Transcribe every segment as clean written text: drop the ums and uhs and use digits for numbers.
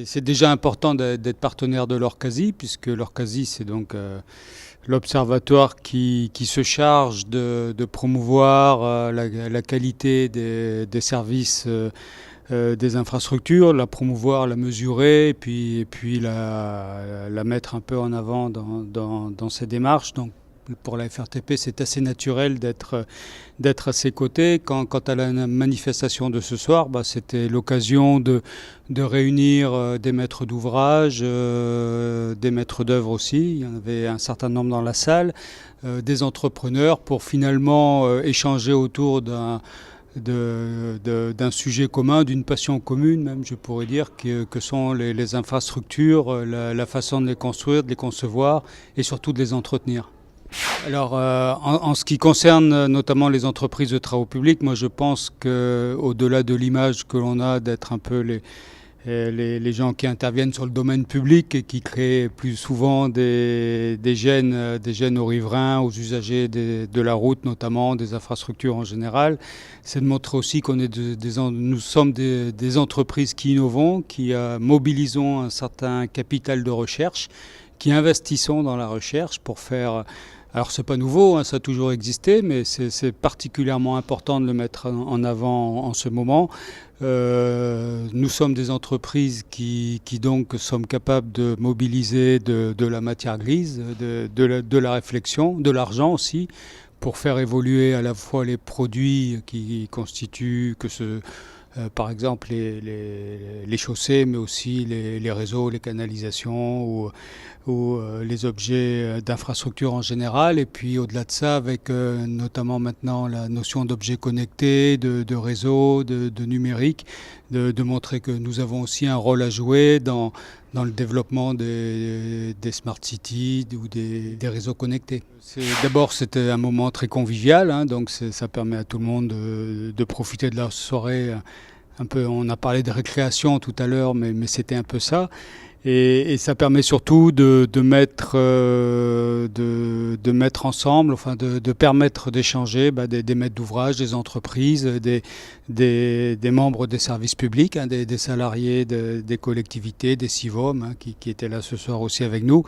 C'est déjà important d'être partenaire de l'Orcasi, puisque l'Orcasi, c'est donc l'observatoire qui se charge de promouvoir la qualité des services, des infrastructures, la promouvoir, la mesurer, et puis la mettre un peu en avant dans ses démarches. Donc, pour la FRTP, c'est assez naturel d'être à ses côtés. Quant à la manifestation de ce soir, c'était l'occasion de réunir des maîtres d'ouvrage, des maîtres d'œuvre aussi. Il y en avait un certain nombre dans la salle, des entrepreneurs pour finalement échanger autour d'un sujet commun, d'une passion commune même, je pourrais dire, que sont les infrastructures, la façon de les construire, de les concevoir et surtout de les entretenir. Alors, en ce qui concerne notamment les entreprises de travaux publics, moi je pense qu'au-delà de l'image que l'on a d'être un peu les gens qui interviennent sur le domaine public et qui créent plus souvent des gênes aux riverains, aux usagers de la route notamment, des infrastructures en général, c'est de montrer aussi nous sommes des entreprises qui innovons, qui mobilisons un certain capital de recherche, qui investissons dans la recherche pour faire. Alors c'est pas nouveau, hein, ça a toujours existé, mais c'est particulièrement important de le mettre en avant en ce moment. Nous sommes des entreprises qui donc sommes capables de mobiliser de la matière grise, de la réflexion, de l'argent aussi, pour faire évoluer à la fois les produits qui constituent par exemple les chaussées, mais aussi les réseaux, les canalisations ou les objets d'infrastructure en général. Et puis au-delà de ça, avec notamment maintenant la notion d'objets connectés, de réseaux, de numérique, de montrer que nous avons aussi un rôle à jouer dans le développement des smart cities ou des réseaux connectés. D'abord, c'était un moment très convivial, hein, donc ça permet à tout le monde de profiter de la soirée. Un peu, on a parlé de récréation tout à l'heure, mais c'était un peu ça. Et ça permet surtout de mettre ensemble, enfin de permettre d'échanger des maîtres d'ouvrage, des entreprises, des membres des services publics, hein, des salariés des collectivités, des CIVOM, hein, qui étaient là ce soir aussi avec nous.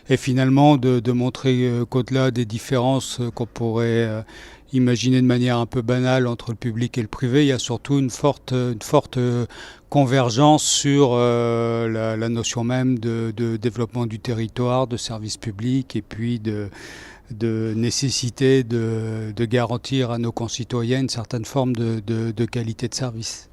Et finalement de montrer qu'au-delà des différences qu'on pourrait imaginer de manière un peu banale entre le public et le privé, il y a surtout une forte convergence sur la notion même de développement du territoire, de services publics et puis de nécessité de garantir à nos concitoyens une certaine forme de qualité de service.